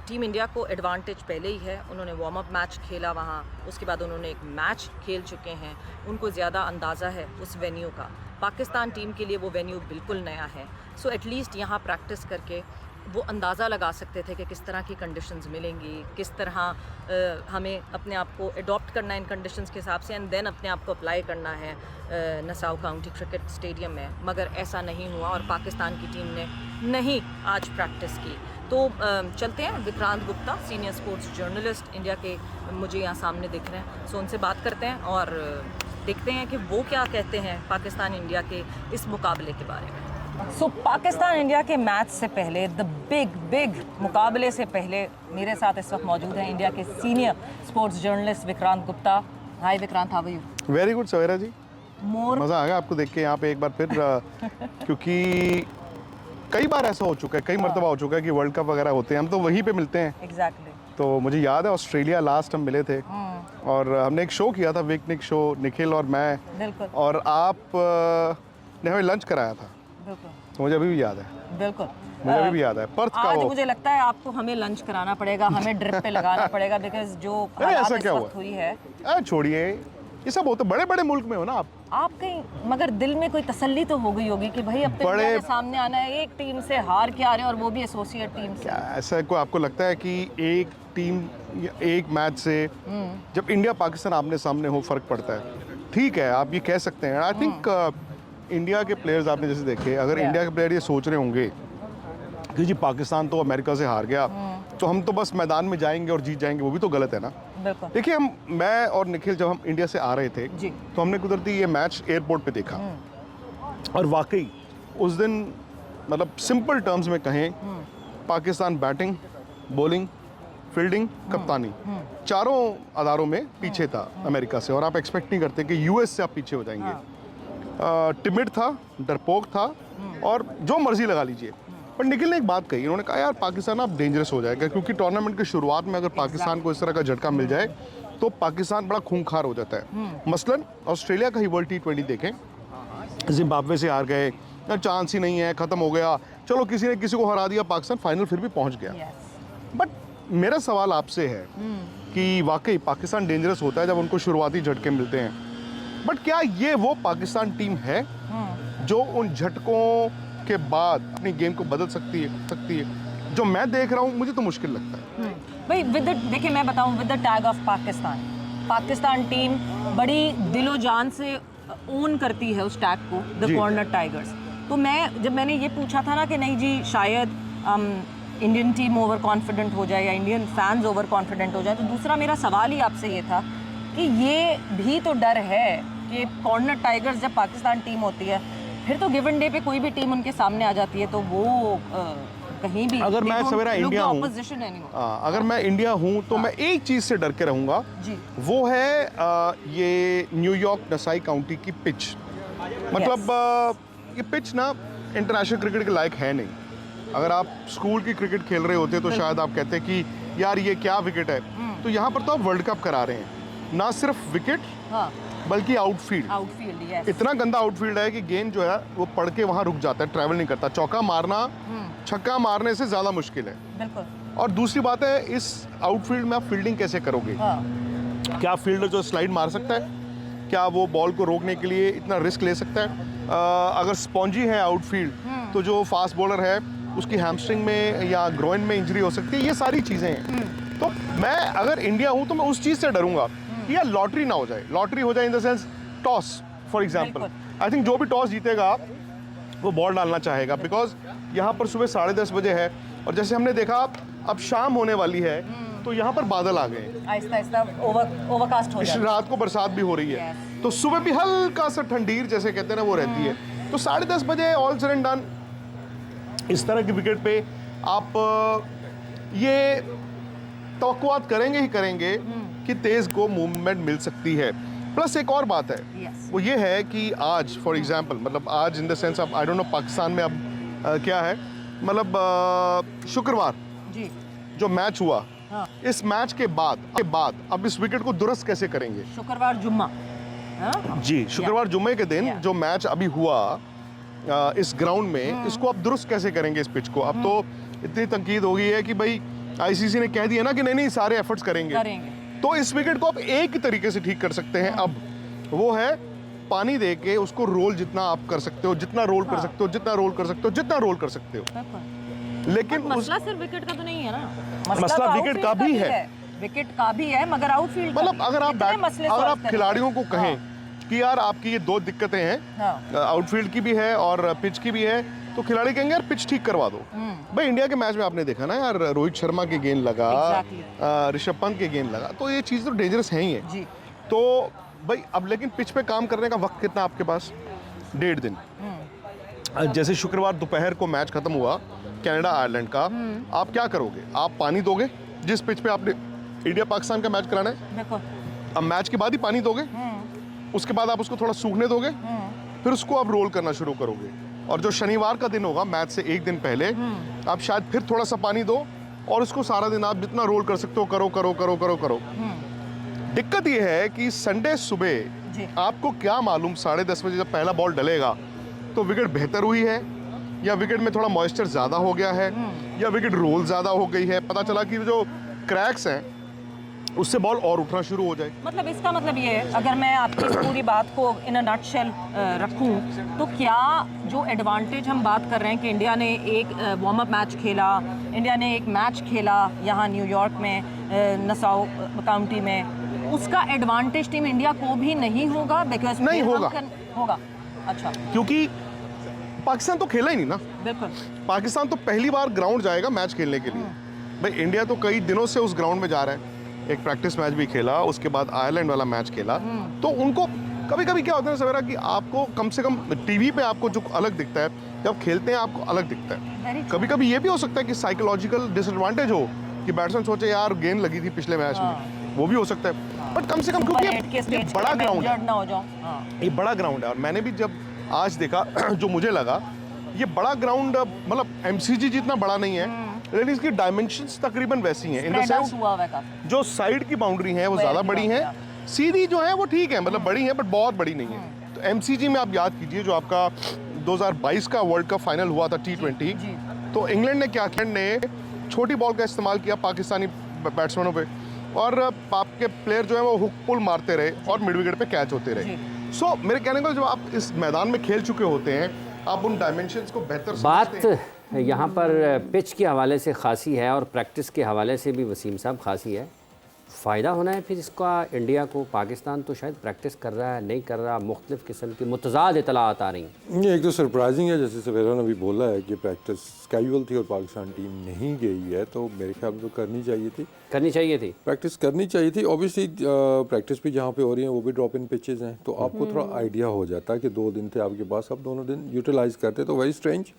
टीम इंडिया को एडवांटेज पहले ही है, उन्होंने वार्म अप मैच खेला वहाँ, उसके बाद उन्होंने एक मैच खेल चुके हैं, उनको ज़्यादा अंदाज़ा है उस वेन्यू का। पाकिस्तान टीम के लिए वो वेन्यू बिल्कुल नया है, सो एटलीस्ट यहाँ प्रैक्टिस करके वो अंदाज़ा लगा सकते थे कि किस तरह की कंडीशंस मिलेंगी, किस तरह हमें अपने आप को अडॉप्ट करना है इन कंडीशंस के हिसाब से, एंड देन अपने आप को अप्लाई करना है नसाउ काउंटी क्रिकेट स्टेडियम में। मगर ऐसा नहीं हुआ और पाकिस्तान की टीम ने नहीं आज प्रैक्टिस की। तो चलते हैं, Vikrant Gupta senior sports journalist India के मुझे यहाँ सामने दिख रहे हैं, सो उनसे बात करते हैं और देखते हैं कि वो क्या कहते हैं पाकिस्तान इंडिया के इस मुकाबले के बारे में। सो पाकिस्तान इंडिया के मैच से पहले, द बिग मुकाबले से पहले मेरे साथ इस वक्त मौजूद हैं इंडिया के senior sports journalist Vikrant Gupta. Hi Vikrant, how are you? Very good Savera ji, मोर मज़ा आ गया आपको देख के यहाँ पे एक बार फिर क्योंकि कई बार ऐसा हो चुका है, कई मरतबा हो चुका है कि वर्ल्ड कप वगैरह होते हैं हम तो वहीं पे मिलते हैं। एग्जैक्टली। तो मुझे याद है ऑस्ट्रेलिया लास्ट हम मिले थे और हमने एक शो किया था, पिकनिक शो, निखिल और मैं, बिल्कुल, और आप ने हमें लंच कराया था। बिल्कुल, तो मुझे अभी भी याद है, बिल्कुल मुझे अभी भी याद है। पर्थ का आज वो, मुझे लगता है आपको हमें लंच कराना पड़ेगा, हमें ड्रिप पे लगाना पड़ेगा, बिकॉज जो अरे हालात ऐसा इस क्या वक्त हुआ? हुई है। छोड़िए, ये सब होता है, बड़े बड़े मुल्क में हो ना आप कहीं मगर दिल में कोई तसल्ली तो हो गई होगी कि भाई अब तो बड़े- इंडिया के सामने आना है, एक टीम से हार के आ रहे हैं और वो भी एसोसिएट टीम से। क्या ऐसा कोई आपको लगता है कि एक टीम या एक मैच से जब इंडिया पाकिस्तान आमने सामने हो फर्क पड़ता है? ठीक है, आप ये कह सकते हैं। आई थिंक इंडिया के प्लेयर्स आपने जैसे देखे, अगर Yeah. इंडिया के प्लेयर ये सोच रहे होंगे कि जी पाकिस्तान तो अमेरिका से हार गया तो हम तो बस मैदान में जाएंगे और जीत जाएंगे, वो भी तो गलत है ना। बिल्कुल। देखिए, मैं और निखिल जब हम इंडिया से आ रहे थे जी। तो हमने कुदरती ये मैच एयरपोर्ट पे देखा और वाकई उस दिन मतलब सिंपल टर्म्स में कहें, पाकिस्तान बैटिंग, बॉलिंग, फील्डिंग, कप्तानी चारों अदारों में पीछे था अमेरिका से, और आप एक्सपेक्ट नहीं करते कि यूएस से आप पीछे हो जाएंगे। टिमिड था, डरपोक था और जो मर्जी लगा लीजिए। पर निखिल ने एक बात कही, उन्होंने कहा यार पाकिस्तान अब डेंजरस हो जाएगा, क्योंकि टूर्नामेंट की शुरुआत में अगर पाकिस्तान को इस तरह का झटका मिल जाए तो पाकिस्तान बड़ा खूंखार हो जाता है। मसलन ऑस्ट्रेलिया का ही वर्ल्ड T20 देखें, जिम्बाब्वे से हार गए, चांस ही नहीं है, ख़त्म हो गया, चलो किसी ने किसी को हरा दिया, पाकिस्तान फाइनल फिर भी पहुंच गया। बट मेरा सवाल आपसे है कि वाकई पाकिस्तान डेंजरस होता है जब उनको शुरुआती झटके मिलते हैं, बट क्या ये वो पाकिस्तान टीम है जो उन झटकों के बाद अपनी गेम को बदल सकती है? जो मैं देख रहा हूँ मुझे तो मुश्किल लगता है। भाई देखिए मैं बताऊं, with the tag of Pakistan team बड़ी दिलो जान से ओन करती है उस टैग को, द जी। Corner tigers. तो जब मैंने ये पूछा था ना कि नहीं जी शायद इंडियन टीम ओवर कॉन्फिडेंट हो जाए या इंडियन फैंस ओवर कॉन्फिडेंट हो जाए, तो दूसरा मेरा सवाल ही आपसे ये था कि ये भी तो डर है कि कॉर्नर टाइगर्स जब पाकिस्तान टीम होती है फिर तो गिवन डे पे कोई भी टीम उनके सामने आ जाती है, तो वो कहीं भी अगर मैं सवेरा इंडिया हूँ, ऑपोजिशन अगर मैं इंडिया हूँ तो मैं एक चीज़ से डर के रहूँगा, जी। वो है ये न्यूयॉर्क नसाई काउंटी की पिच। मतलब ये पिच ना इंटरनेशनल क्रिकेट के लायक है नहीं। अगर आप स्कूल की क्रिकेट खेल रहे होते तो शायद आप कहते कि यार ये क्या विकेट है, तो यहाँ पर तो आप वर्ल्ड कप करा रहे हैं, ना सिर्फ विकेट बल्कि आउटफील्ड। यस। इतना गंदा आउटफील्ड है कि गेंद जो है वो पड़ के वहाँ रुक जाता है, ट्रैवल नहीं करता। चौका मारना छक्का मारने से ज़्यादा मुश्किल है। बिल्कुल। और दूसरी बात है, इस आउटफील्ड में आप फील्डिंग कैसे करोगे? क्या फील्डर जो स्लाइड मार सकता है? क्या वो बॉल को रोकने के लिए इतना रिस्क ले सकता है? अगर स्पॉन्जी है आउटफील्ड तो जो फास्ट बॉलर है उसकी हैमस्ट्रिंग में या ग्रोइन में इंजरी हो सकती है। ये सारी चीज़ें हैं। तो मैं अगर इंडिया हूँ तो मैं उस चीज़ से डरूंगा कि यार लॉटरी ना हो जाए। लॉटरी हो जाए in the sense toss for example. I think जो भी टॉस जीतेगा वो बॉल डालना चाहेगा, बिकॉज यहाँ पर सुबह 10:30 बजे है और जैसे हमने देखा अब शाम होने वाली है तो यहाँ पर बादल आ गए, आहिस्ता आहिस्ता ओवरकास्ट हो इस जाता है। रात को बरसात भी हो रही है। तो सुबह भी हल्का सा ठंडीर जैसे कहते हैं ना वो रहती है। तो 10:30 बजे ऑल सेड एंड डन इस तरह की विकेट पे आप ये तवक्कुआत करेंगे ही करेंगे कि तेज को मूवमेंट मिल सकती है। प्लस एक और बात है, वो ये है कि आज फॉर एग्जांपल, मतलब आज in the sense of I don't know Pakistan में अब क्या है, मतलब शुक्रवार जी। जो मैच हुआ, इस मैच के बाद अब इस विकेट को दुरुस्त कैसे करेंगे? शुक्रवार जुम्मा। जी, शुक्रवार जुम्मे के दिन जो मैच अभी हुआ इस ग्राउंड में, इसको आप दुरुस्त कैसे करेंगे इस पिच को? अब तो इतनी तनकीद हो गई है कि भाई आईसीसी ने कह दिया ना कि नहीं सारे एफर्ट्स करेंगे। तो इस विकेट को आप एक ही तरीके से ठीक कर सकते हैं। अब वो है पानी दे के उसको रोल जितना आप कर सकते हो, जितना रोल कर सकते हो, जितना रोल कर सकते हो, जितना रोल कर सकते हो। लेकिन मसला सिर्फ विकेट का तो नहीं है ना, मसला तो विकेट का भी है, विकेट का भी है, मगर आउटफील्ड मतलब अगर आप खिलाड़ियों को कहें कि यार आपकी ये दो दिक्कतें हैं, आउटफील्ड की भी है और पिच की भी है, तो खिलाड़ी कहेंगे यार पिच ठीक करवा दो। भाई इंडिया के मैच में आपने देखा ना यार, रोहित शर्मा के गेंद लगा, ऋषभ पंत के गेंद लगा, तो ये चीज़ तो डेंजरस है ही है जी। तो भाई अब लेकिन पिच पे काम करने का वक्त कितना आपके पास? 1.5 दिन। जैसे शुक्रवार दोपहर को मैच खत्म हुआ कनाडा आयरलैंड का, आप क्या करोगे? आप पानी दोगे जिस पिच पे आपने इंडिया पाकिस्तान का मैच कराना है, अब मैच के बाद ही पानी दोगे, उसके बाद आप उसको थोड़ा सूखने दोगे, फिर उसको आप रोल करना शुरू करोगे, और जो शनिवार का दिन होगा मैच से एक दिन पहले आप शायद फिर थोड़ा सा पानी दो और उसको सारा दिन आप जितना रोल कर सकते हो करो करो करो करो करो। दिक्कत ये है कि संडे सुबह आपको क्या मालूम 10:30 बजे जब पहला बॉल डलेगा तो विकेट बेहतर हुई है या विकेट में थोड़ा मॉइस्चर ज़्यादा हो गया है या विकेट रोल ज़्यादा हो गई है। पता चला कि जो क्रैक्स हैं उससे बॉल और उठना शुरू हो जाए। मतलब इसका मतलब ये है, अगर मैं आपकी इस पूरी बात को इन अ नटशेल रखूं, तो क्या जो एडवांटेज हम बात कर रहे हैं कि इंडिया ने एक वार्म अप मैच खेला, इंडिया ने एक मैच खेला यहाँ न्यूयॉर्क में नसाउ काउंटी में, उसका एडवांटेज टीम इंडिया को भी नहीं होगा? बिकॉज नहीं होगा। होगा। अच्छा, क्योंकि पाकिस्तान तो खेला ही नहीं ना। बिल्कुल। पाकिस्तान तो पहली बार ग्राउंड जाएगा मैच खेलने के लिए। भाई इंडिया तो कई दिनों से उस ग्राउंड में जा रहा है, एक प्रैक्टिस मैच भी खेला, उसके बाद आयरलैंड वाला मैच खेला। तो उनको कभी कभी क्या होता है सवेरा कि आपको कम से कम टीवी पे आपको जो अलग दिखता है, जब खेलते हैं आपको अलग दिखता है। कभी कभी ये भी हो सकता है कि साइकोलॉजिकल डिसएडवांटेज हो कि बैट्समैन सोचे यार गेंद लगी थी पिछले मैच में, वो भी हो सकता है। बट कम से कम क्योंकि ये बड़ा ग्राउंड है, ये बड़ा ग्राउंड है। और मैंने भी जब आज देखा जो मुझे लगा, ये बड़ा ग्राउंड मतलब एमसीजी जितना बड़ा नहीं है, लेकिन इसकी डायमेंशंस तकरीबन वैसी हैं। इन द सेंस जो साइड की बाउंड्री है वो ज़्यादा बड़ी है, सीधी जो है वो ठीक है, मतलब बड़ी है बट बहुत बड़ी नहीं है। तो एमसीजी में आप याद कीजिए जो आपका 2022 का वर्ल्ड कप फाइनल हुआ था T20, तो इंग्लैंड ने क्या किया, ने छोटी बॉल का इस्तेमाल किया पाकिस्तानी बैट्समैनों पे, और आपके प्लेयर जो है वो हुक पुल मारते रहे और मिड विकेट पे कैच होते रहे। सो मेरे कहने को जब आप इस मैदान में खेल चुके होते हैं, आप उन डायमेंशंस को बेहतर समझते हैं। बात यहाँ पर पिच के हवाले से खासी है और प्रैक्टिस के हवाले से भी वसीम साहब खासी है। फ़ायदा होना है फिर इसका इंडिया को। पाकिस्तान तो शायद प्रैक्टिस कर रहा है, नहीं कर रहा, मुख्तलिफ़ किस्म की मुतज़ाद इतलात आ रही हैं। ये एक तो सरप्राइजिंग है, जैसे सवेरा ने भी बोला है कि प्रैक्टिस कैजुअल थी और पाकिस्तान टीम नहीं गई है, तो मेरे ख्याल में तो करनी चाहिए थी, प्रैक्टिस करनी चाहिए थी। ऑब्वियसली प्रैक्टिस भी जहाँ पे हो रही है वो भी ड्रॉप इन पिचेस हैं, तो आपको थोड़ा आइडिया हो जाता है कि 2 दिन थे आपके पास, आप दोनों दिन यूटिलाइज़ करते। तो वेरी स्ट्रेंज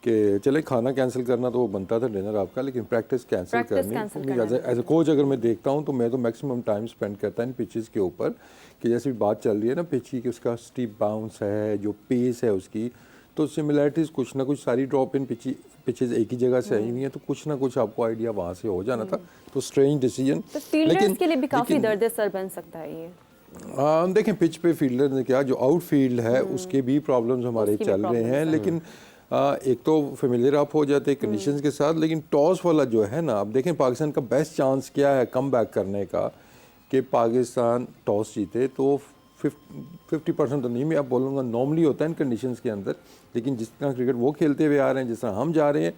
कि चले खाना कैंसिल करना तो वो बनता था डिनर आपका, लेकिन प्रैक्टिस कैंसिल करनी। एज ए कोच अगर मैं देखता हूँ तो मैं तो मैक्सिमम टाइम स्पेंड करता इन पिचेस के ऊपर, कि जैसे भी बात चल रही है ना पिच की, कि उसका स्टीप बाउंस है, जो पेस है उसकी, तो सिमिलैरिटीज़ कुछ ना कुछ, सारी ड्रॉप इन पिचेस एक ही जगह से आई हुई हैं, तो कुछ ना कुछ आपको आइडिया वहाँ से हो जाना था। तो स्ट्रेंज डिसीजन, लेकिन के लिए भी काफ़ी दर्द सर बन सकता है ये। देखें पिच पे फील्डर ने क्या, जो आउटफील्ड है उसके भी प्रॉब्लम्स हमारे चल रहे हैं, लेकिन एक तो फेमिलियर आप हो जाते हैं कंडीशंस के साथ, लेकिन टॉस वाला जो है ना, आप देखें पाकिस्तान का बेस्ट चांस क्या है कम बैक करने का, कि पाकिस्तान टॉस जीते तो 50% तो नहीं मैं आप बोलूँगा, नॉर्मली होता है इन कंडीशंस के अंदर, लेकिन जिस तरह क्रिकेट वो खेलते हुए आ रहे हैं, जिस तरह हम जा रहे हैं,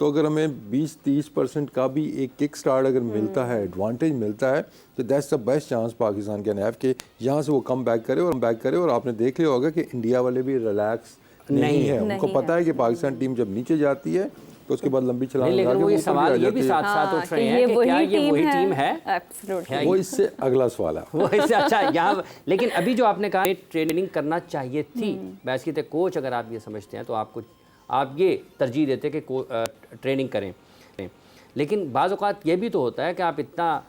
तो अगर हमें 20-30% का भी एक किक स्टार्ट अगर मिलता है, एडवांटेज मिलता है, तो that's the best chance Pakistan के नैफ के यहाँ से वो कम बैक करे। और आपने देख लिया होगा कि इंडिया वाले भी रिलैक्स नहीं है, उनको पता है कि पाकिस्तान टीम जब नीचे जाती है तो उसके बाद लंबी छलांग लगा के वो सवाल ये भी साथ साथ उठ रहे हैं कि क्या ये वही टीम है? वो इससे अगला सवाल है, वो इससे अच्छा यहाँ। लेकिन अभी जो आपने कहा ट्रेनिंग करना चाहिए थी, बैस की कोच अगर आप ये समझते हैं तो आप ये तरजीह देते कि ट्रेनिंग करें। लेकिन बाज़ औक़ात ये भी तो होता है कि आप इतना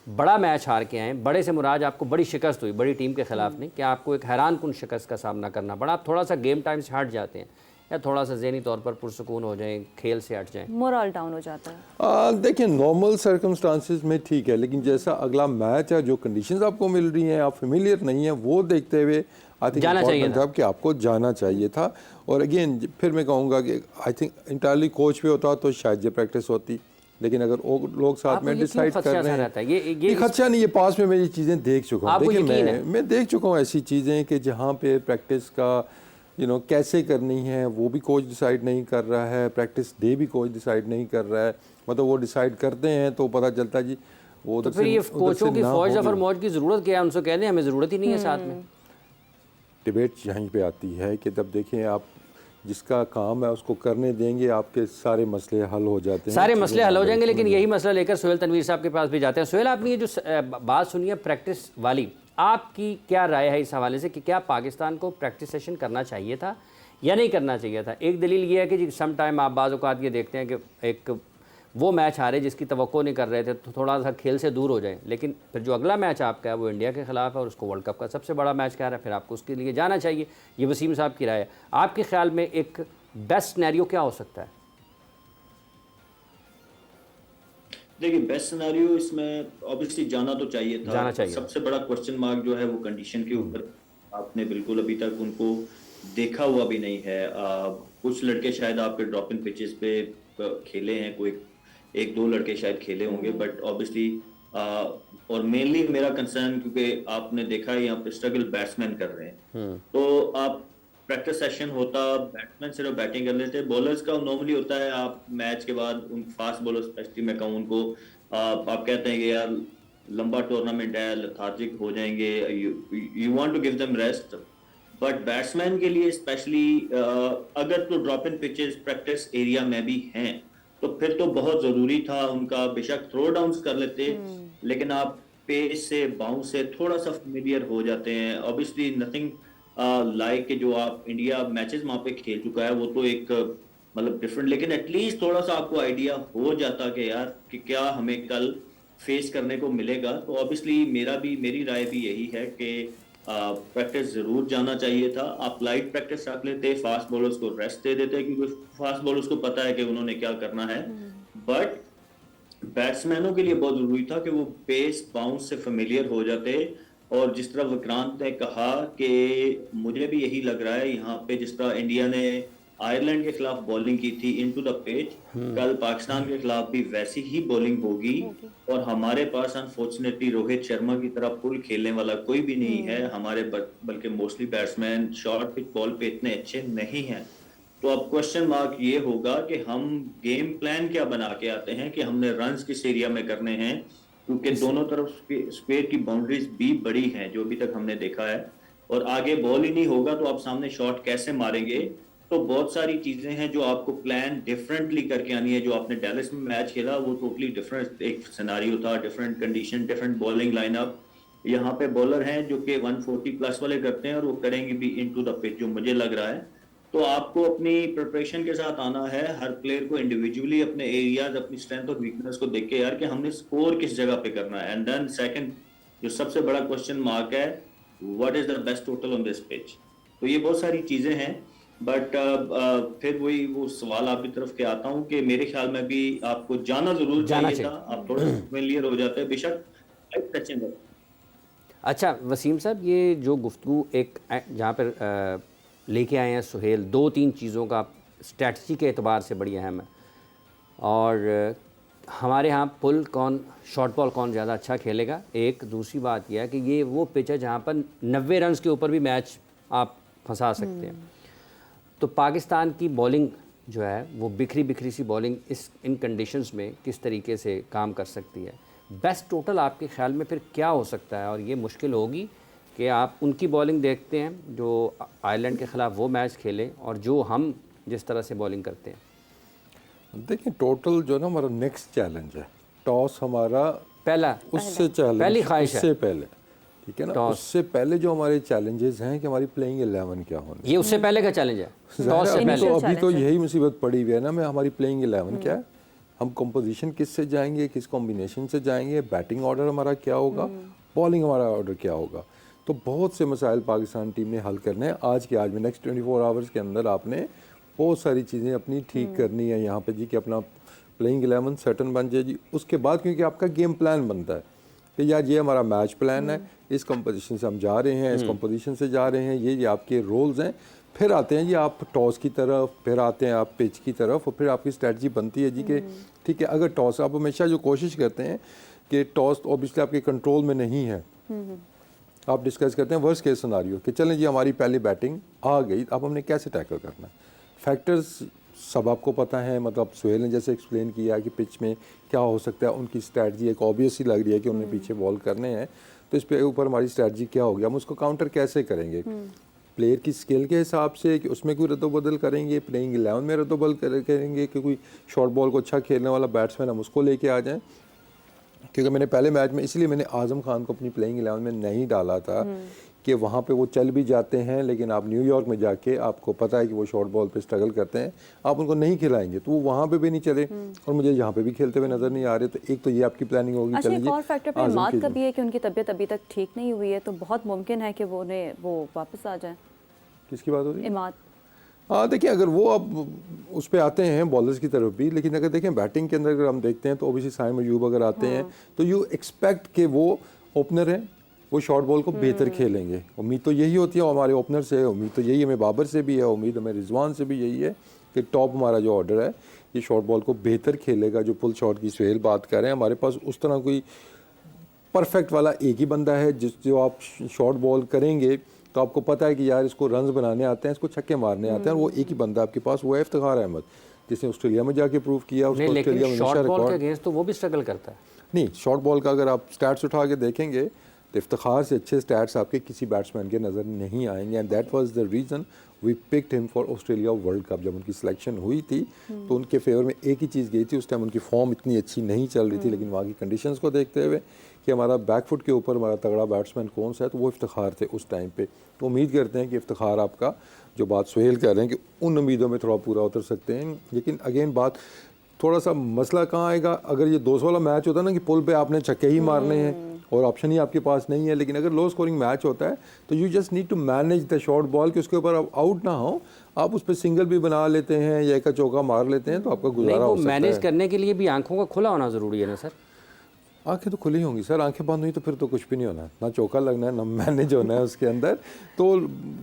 बड़ा मैच हार के आए, बड़े से मुराद आपको बड़ी शिकस्त हुई, बड़ी टीम के ख़िलाफ़ नहीं, कि आपको एक हैरान कुन शिकस्त का सामना करना पड़ा, आप थोड़ा सा गेम टाइम से हट जाते हैं या थोड़ा सा ज़हनी तौर पर पुरसकून हो जाएं, खेल से हट जाएं, मोरल डाउन हो जाता है। देखिए नॉर्मल सर्कमस्टांसिस में ठीक है, लेकिन जैसा अगला मैच है, जो कंडीशंस आपको मिल रही हैं, आप फेमिलियर नहीं है, वो देखते हुए आई थिंक जाना चाहिए था कि आपको जाना चाहिए था। और अगेन फिर मैं कहूँगा कि आई थिंक इंटायरली कोच पे होता तो शायद ये प्रैक्टिस होती, लेकिन अगर लोग साथ में डिसाइड कर रहे हैं, ये खर्चा नहीं, ये पास में मैं ये चीज़ें देख चुका हूँ। देखिए मैं देख चुका हूँ ऐसी चीज़ें कि जहाँ पे प्रैक्टिस का कैसे करनी है वो भी कोच डिसाइड नहीं कर रहा है, प्रैक्टिस डे भी कोच डिसाइड नहीं कर रहा है, मतलब वो डिसाइड करते हैं तो पता चलता है जी वो। तो फिर ये कोचों की फौज जफर मौज की ज़रूरत क्या है? उनसे कह दें हमें ज़रूरत ही नहीं है साथ में। डिबेट यहीं पे आती है कि तब देखें आप जिसका काम है उसको करने देंगे, आपके सारे मसले हल हो जाते हैं, सारे मसले हल हो जाएंगे। लेकिन यही मसला लेकर सोहेल तनवीर साहब के पास भी जाते हैं। सोहेल, आपने ये जो बात सुनी है प्रैक्टिस वाली, आपकी क्या राय है इस हवाले से कि क्या पाकिस्तान को प्रैक्टिस सेशन करना चाहिए था या नहीं करना चाहिए था? एक दलील ये है कि जी सम टाइम आप बाज़ औक़ात ये देखते हैं कि एक वो मैच हारे जिसकी तवक्को नहीं कर रहे थे, तो थोड़ा सा खेल से दूर हो जाए, लेकिन फिर जो अगला मैच आपका है वो इंडिया के ख़िलाफ़ है और उसको वर्ल्ड कप का सबसे बड़ा मैच कह रहा है, फिर आपको उसके लिए जाना चाहिए। ये वसीम साहब की राय है। आपके ख्याल में एक बेस्ट सिनेरियो क्या हो सकता है? देखिए बेस्ट सिनेरियो इसमें ऑब्वियसली जाना तो चाहिए था। सबसे बड़ा क्वेश्चन मार्क जो है वो कंडीशन के ऊपर, आपने बिल्कुल अभी तक उनको देखा हुआ भी नहीं है। कुछ लड़के शायद आपके ड्रॉप इन पिचेस पे खेले हैं, कोई 1-2 लड़के शायद खेले होंगे, बट ऑब्वियसली और मेनली मेरा कंसर्न, क्योंकि आपने देखा है यहाँ पे स्ट्रगल बैट्समैन कर रहे हैं, तो आप प्रैक्टिस सेशन होता, बैट्समैन सिर्फ बैटिंग कर लेते, बॉलर्स का नॉर्मली होता है आप मैच के बाद उन फास्ट बॉलर स्पेशली मैं कहूँ उनको आप कहते हैं कि यार लंबा टूर्नामेंट है, लेथार्जिक हो जाएंगे, you want to give them rest, but batsman के लिए स्पेशली अगर तो drop in pitches practice area में भी हैं तो फिर तो बहुत जरूरी था उनका, बेशक थ्रो डाउन्स कर लेते लेकिन आप पेस से बाउंस से थोड़ा सा फेमिलियर हो जाते हैं। ऑब्वियसली नथिंग लाइक जो आप इंडिया मैचेस वहां पे खेल चुका है वो तो एक मतलब डिफरेंट, लेकिन एटलीस्ट थोड़ा सा आपको आइडिया हो जाता कि यार कि क्या हमें कल फेस करने को मिलेगा। तो ऑब्वियसली मेरी राय भी यही है कि प्रैक्टिस जरूर जाना चाहिए था। आप लाइट प्रैक्टिस रख लेते, फास्ट बॉलर्स को रेस्ट दे देते क्योंकि फास्ट बॉलर्स को पता है कि उन्होंने क्या करना है, बट बैट्समैनों के लिए बहुत जरूरी था कि वो पेस बाउंस से फेमिलियर हो जाते। और जिस तरह विक्रांत ने कहा कि मुझे भी यही लग रहा है यहाँ पे जिस तरह इंडिया ने आयरलैंड के खिलाफ बॉलिंग की थी इनटू द पिच, कल पाकिस्तान के खिलाफ भी वैसी ही बॉलिंग होगी। और हमारे पास अनफॉर्चुनेटली रोहित शर्मा की तरह फुल खेलने वाला कोई भी नहीं है हमारे, बल्कि mostly batsman short pitch ball पे इतने अच्छे नहीं हैं। तो अब क्वेश्चन मार्क ये होगा कि हम गेम प्लान क्या बना के आते हैं कि हमने रन्स किस एरिया में करने हैं, क्योंकि दोनों तरफ स्क्वायर की बाउंड्रीज भी बड़ी हैं जो अभी तक हमने देखा है, और आगे बॉल ही नहीं होगा तो आप सामने शॉट कैसे मारेंगे। तो बहुत सारी चीजें हैं जो आपको प्लान डिफरेंटली करके आनी है। जो आपने डैलस में मैच खेला वो टोटली डिफरेंट एक सिनेरियो था, different condition, different bowling lineup. यहाँ पे बॉलर हैं जो कि 140 प्लस वाले करते हैं और वो करेंगे भी इनटू द पिच जो मुझे लग रहा है। तो आपको अपनी प्रिपरेशन के साथ आना है, हर प्लेयर को इंडिविजुअली अपने एरियाज, अपनी स्ट्रेंथ और वीकनेस को देख के यार कि हमने स्कोर किस जगह पे करना है। एंड देन सेकंड जो सबसे बड़ा क्वेश्चन मार्क है, what is the best total on this pitch. तो ये बहुत सारी चीजें हैं, बट फिर वही वो सवाल आपकी तरफ के आता हूँ कि मेरे ख्याल में भी आपको जाना जरूर चाहिए था। आप थोड़ा फेमिलियर हो जाते हैं, बेशक टचिंग। अच्छा वसीम साहब, ये जो गुफ्तगू एक जहाँ पर लेके आए हैं सुहेल, 2-3 चीज़ों का स्ट्रैटेजी के एतबार से बड़ी अहम है। और हमारे यहाँ पुल कौन, शॉर्ट बॉल कौन ज़्यादा अच्छा खेलेगा, एक दूसरी बात यह है कि ये वो पिच है जहाँ पर 90 रन के ऊपर भी मैच आप फंसा सकते हैं। तो पाकिस्तान की बॉलिंग जो है वो बिखरी सी बॉलिंग इन कंडीशंस में किस तरीके से काम कर सकती है। बेस्ट टोटल आपके ख्याल में फिर क्या हो सकता है? और ये मुश्किल होगी कि आप उनकी बॉलिंग देखते हैं जो आयरलैंड के ख़िलाफ़ वो मैच खेलें और जो हम जिस तरह से बॉलिंग करते हैं। देखिए टोटल जो ना हमारा नेक्स्ट चैलेंज है, टॉस हमारा पहला उससे चैलेंज पहली ख्वाहिश उससे है पहले, ठीक है ना। उससे पहले जो हमारे चैलेंजेस हैं कि हमारी प्लेइंग 11 क्या होनी, ये उससे पहले का चैलेंज है। टॉस से पहले तो अभी तो यही मुसीबत पड़ी हुई है ना, मैं हमारी प्लेइंग 11 क्या है, हम कंपोजिशन किस से जाएंगे, किस कॉम्बिनेशन से जाएंगे, बैटिंग ऑर्डर हमारा क्या होगा, बॉलिंग हमारा ऑर्डर क्या होगा। तो बहुत से मसाइल पाकिस्तान टीम ने हल करने हैं आज में। नेक्स्ट 24 आवर्स के अंदर आपने बहुत सारी चीज़ें अपनी ठीक करनी है यहाँ पे जी, कि अपना प्लेइंग 11 सर्टन बन जाए जी। उसके बाद क्योंकि आपका गेम प्लान बनता है कि यार ये हमारा मैच प्लान है, इस कंपोजिशन से हम जा रहे हैं, इस कंपोजिशन से जा रहे हैं, ये आपके रोल्स हैं। फिर आते हैं जी आप टॉस की तरफ, फिर आते हैं आप पिच की तरफ, और फिर आपकी स्ट्रेटजी बनती है जी कि ठीक है अगर टॉस, आप हमेशा जो कोशिश करते हैं कि टॉस ऑब्वियसली आपके कंट्रोल में नहीं है, आप डिस्कस करते हैं वर्स्ट केस सिनेरियो कि चलें जी हमारी पहली बैटिंग आ गई, अब हमने कैसे टैकल करना है। फैक्टर्स सब आपको पता है, मतलब सुहेल ने जैसे एक्सप्लेन किया कि पिच में क्या हो सकता है, उनकी स्ट्रैटेजी एक ऑब्वियस ही लग रही है कि उन्हें पीछे बॉल करने हैं, तो इस पे ऊपर हमारी स्ट्रैटेजी क्या होगी, हम उसको काउंटर कैसे करेंगे। प्लेयर की स्किल के हिसाब से कि उसमें कोई रद्दोबदल करेंगे, प्लेइंग 11 में रद्दोबदल करेंगे कि कोई शॉर्ट बॉल को अच्छा खेलने वाला बैट्समैन हम उसको लेके आ जाएं। क्योंकि मैंने पहले मैच में इसलिए मैंने आज़म खान को अपनी प्लेइंग 11 में नहीं डाला था कि वहाँ पे वो चल भी जाते हैं, लेकिन आप न्यूयॉर्क में जाके आपको पता है कि वो शॉर्ट बॉल पे स्ट्रगल करते हैं, आप उनको नहीं खिलाएंगे तो वो वहाँ पे भी नहीं चले और मुझे यहाँ पे भी खेलते हुए नज़र नहीं आ रहे। तो एक तो ये आपकी प्लानिंग होगी। अच्छा, एक और फैक्टर पे इमाद का भी है कि उनकी तबीयत अभी तक ठीक नहीं हुई है, तो बहुत मुमकिन है कि वो वापस आ जाए। किसकी बात हो रही है? इमाद। हाँ देखिए, अगर वो अब उस पर आते हैं बॉलर्स की तरफ भी, लेकिन अगर देखें बैटिंग के अंदर अगर हम देखते हैं तो ओबीसी साइम अयूब अगर आते हैं तो यू एक्सपेक्ट कि वो ओपनर हैं, वो शॉर्ट बॉल को बेहतर खेलेंगे। उम्मीद तो यही होती है हमारे ओपनर से, उम्मीद तो यही हमें बाबर से भी है, उम्मीद हमें रिजवान से भी यही है कि टॉप हमारा जो ऑर्डर है ये शॉर्ट बॉल को बेहतर खेलेगा। जो पुल शॉट की सुहेल बात कर रहे हैं, हमारे पास उस तरह कोई परफेक्ट वाला एक ही बंदा है जो आप शॉर्ट बॉल करेंगे तो आपको पता है कि यार इसको रन्स बनाने आते हैं, इसको छक्के मारने आते हैं, और वो एक ही बंदा आपके पास, वो है इफ्तिखार अहमद, जिसने ऑस्ट्रेलिया में जाके प्रूव किया। उसको लेकिन ऑस्ट्रेलिया में शॉर्ट बॉल के रिकॉर्ड अगेंस्ट तो वो भी स्ट्रगल करता है। नहीं, शॉर्ट बॉल का अगर आप स्टैट्स उठा के देखेंगे तो इफ्तिखार से अच्छे स्टैट्स आपके किसी बैट्समैन के नज़र नहीं आएंगे, and that was the reason we picked him for Australia world cup. जब उनकी सिलेक्शन हुई थी तो उनके फेवर में एक ही चीज़ गई थी, उस टाइम उनकी फॉर्म इतनी अच्छी नहीं चल रही थी, लेकिन वहाँ की कंडीशंस को देखते हुए कि हमारा बैकफुट के ऊपर हमारा तगड़ा बैट्समैन कौन सा है, तो वो इफ्तिखार थे उस टाइम पे। तो उम्मीद करते हैं कि इफ्तिखार आपका जो बात सुहेल कह रहे हैं कि उन उम्मीदों में थोड़ा पूरा उतर सकते हैं। लेकिन अगेन बात थोड़ा सा मसला कहाँ आएगा, अगर ये 200 वाला मैच होता है ना कि पुल पे आपने छक्के ही मारने हैं और ऑप्शन ही आपके पास नहीं है, लेकिन अगर लो स्कोरिंग मैच होता है तो you just need to manage the short ball कि उसके ऊपर आप आउट ना हो, आप उस पर सिंगल भी बना लेते हैं या एक चौका मार लेते हैं तो आपका गुजारा हो सकता है। मैनेज करने के लिए भी आंखों का खुला होना ज़रूरी है ना सर? आंखें तो खुली होंगी सर, आंखें बंद हुई तो फिर तो कुछ भी नहीं होना, ना चौका लगना है ना मैनेज होना है उसके अंदर। तो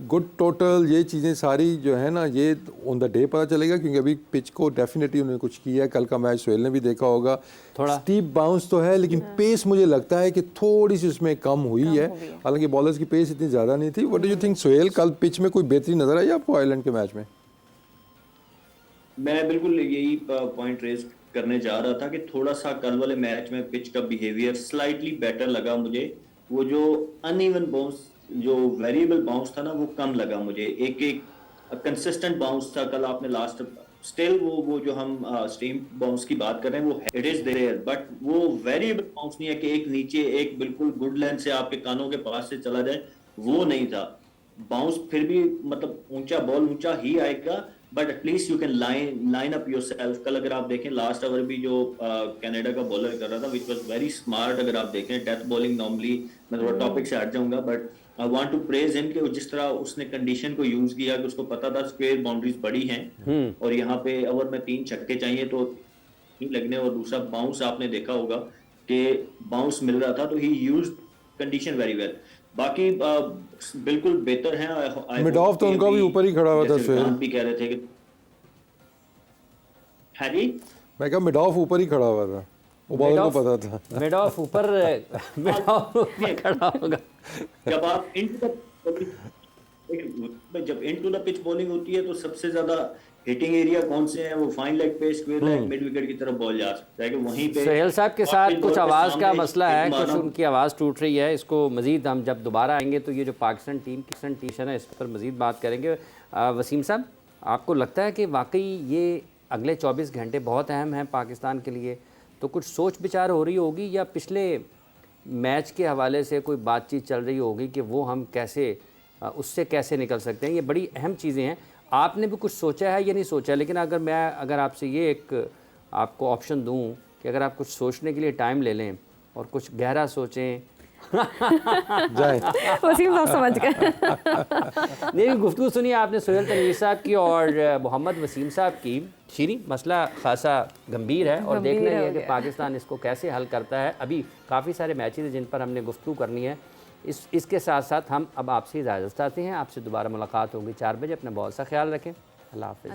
गुड टोटल ये चीज़ें सारी जो है ना, ये ऑन द डे पता चलेगा, क्योंकि अभी पिच को डेफिनेटली उन्होंने कुछ किया है। कल का मैच सोहेल ने भी देखा होगा, थोड़ा स्टीप बाउंस तो है लेकिन पेस मुझे लगता है कि थोड़ी सी उसमें कम हुई है, हालांकि बॉलर्स की पेस इतनी ज़्यादा नहीं थी। What do you think Sohail, कल पिच में कोई बेहतरी नजर आई आपको आयरलैंड के मैच में? मैं बिल्कुल यही पॉइंट रेज करने जा रहा था कि थोड़ा सा कल वाले मैच में पिच का बिहेवियर स्लाइटली बेटर लगा मुझे। वो जो अनइवन बाउंस, जो वेरिएबल बाउंस था ना, वो कम लगा मुझे। एक एक कंसिस्टेंट बाउंस था कल। आपने लास्ट स्टिल वो जो हम स्टीम बाउंस की बात कर रहे हैं वो इट इज देयर, बट वो वेरिएबल बाउंस नहीं है कि एक नीचे एक बिल्कुल गुड लेंथ से आपके कानों के पास से चला जाए, वो नहीं था। बाउंस फिर भी मतलब ऊंचा बॉल ऊंचा ही आएगा, but at least you can line up yourself. कल अगर आप देखें लास्ट ओवर भी जो कनाडा का बॉलर कर रहा था, विच वाज वेरी स्मार्ट। अगर आप देखें डेथ बॉलिंग, नॉर्मली मैं थोड़ा टॉपिक से हट जाऊंगा, but I want to praise him कि जिस तरह उसने कंडीशन को यूज किया, कि उसको पता था स्क्वायर बाउंड्रीज बड़ी हैं और यहाँ पे ओवर में 3 छक्के चाहिए तो नहीं लगने। और दूसरा बाउंस आपने देखा होगा कि बाउंस मिल रहा था, तो ही यूज्ड कंडीशन वेरी वेल। बाकी बिल्कुल बेहतर हैं। मिड ऑफ तो उनका भी ऊपर ही खड़ा हुआ था सोहेल, भी कह रहे थे कि हाँ जी, मैं कहा मिड ऑफ ऊपर ही खड़ा हुआ था, वो बॉलर को पता था। मिड ऑफ ऊपर खड़ा होगा। जब आप इनटू द पिच बॉलिंग होती है तो सबसे ज्यादा हिटिंग एरिया कौन से हैं? वो फाइन लेग पे, स्क्वायर लेग, मिड विकेट की तरफ बॉल जा सकता है कि वहीं पे। सोहेल साहब के साथ कुछ आवाज़ का मसला है, कुछ माना। उनकी आवाज़ टूट रही है। इसको मज़ीद हम जब दोबारा आएंगे तो ये जो पाकिस्तान टीम है इस पर मज़ीद बात करेंगे। वसीम साहब, आपको लगता है कि वाकई ये अगले 24 घंटे बहुत अहम हैं पाकिस्तान के लिए? तो कुछ सोच विचार हो रही होगी या पिछले मैच के हवाले से कोई बातचीत चल रही होगी कि वो हम कैसे उससे कैसे निकल सकते हैं? ये बड़ी अहम चीज़ें हैं। आपने भी कुछ सोचा है या नहीं सोचा? लेकिन अगर आपसे ये एक आपको ऑप्शन दूं कि अगर आप कुछ सोचने के लिए टाइम ले लें और कुछ गहरा सोचें जाए वसीम साहब समझ गए। नहीं, गुफ्तगू सुनिए आपने सोहेल तनवीर साहब की और मोहम्मद वसीम साहब की। शीरी, मसला खासा गंभीर है और देखना ही है कि पाकिस्तान इसको कैसे हल करता है। अभी काफ़ी सारे मैचेस हैं जिन पर हमने गुफ्तगू करनी है। इसके साथ साथ हम अब आपसे इजाज़त चाहते हैं। आपसे दोबारा मुलाकात होगी 4 बजे। अपना बहुत सा ख्याल रखें। अल्लाह हाफ़िज़।